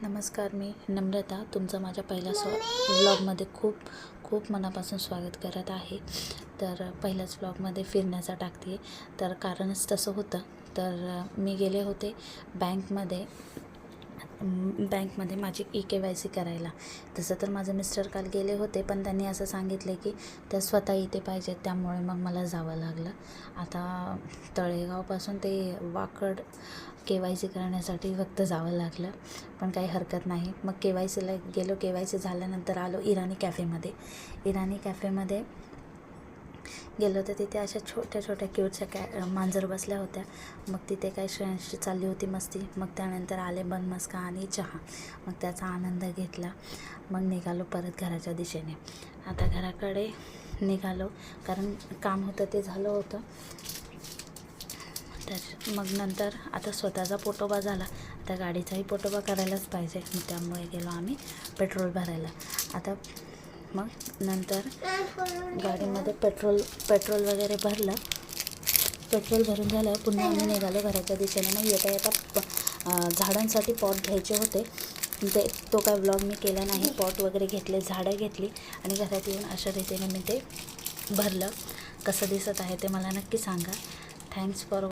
नमस्कार, मी नम्रता तुमचं माझ्या पहिल्या व्लॉगमध्ये खूप मनापासून स्वागत करत आहे. तर पहिल्याच व्लॉगमध्ये फिरण्याचा टाकते तर कारणच तसं होतं. तर मी गेले होते बँकमध्ये माझी KYC करायला. तसं तर माझे मिस्टर काल गेले होते, पण त्यांनी असं सांगितले की त्या स्वतः इथे पाहिजेत, त्यामुळे मग मला जावं लागलं. आता तळेगावपासून ते वाकड KYC करण्यासाठी फक्त जावं लागलं, पण काही हरकत नाही. मग KYCला गेलो. KYC झाल्यानंतर आलो इराणी कॅफेमध्ये गेलो. तर तिथे अशा छोट्या क्यूटच्या मांजर बसल्या होत्या. मग तिथे काही फ्रेंड्सची चालली होती मस्ती. मग त्यानंतर आले बन मस्का आणि चहा. मग त्याचा आनंद घेतला. मग निघालो परत घराच्या दिशेने. आता घराकडे निघालो, कारण काम होतं ते झालं होतं. मग नंतर आता स्वतःचा पोटोबा झाला, आता गाडीचाही पोटोबा करायलाच पाहिजे. मग त्यामुळे गेलो आम्ही पेट्रोल भरायला. आता मग नंतर गाडीमध्ये पेट्रोल वगैरे भरलं. पेट्रोल भरून झालं, पुन्हा आम्ही निघालो घराच्या दिशेने. मग येता झाडांसाठी पॉट घ्यायचे होते. तो काय व्लॉग मी केला नाही. पॉट वगैरे घेतले, झाडं घेतली आणि घरात येऊन अशा रीतीने मी ते भरलं. कसं दिसत आहे ते मला नक्की सांगा. Thanks for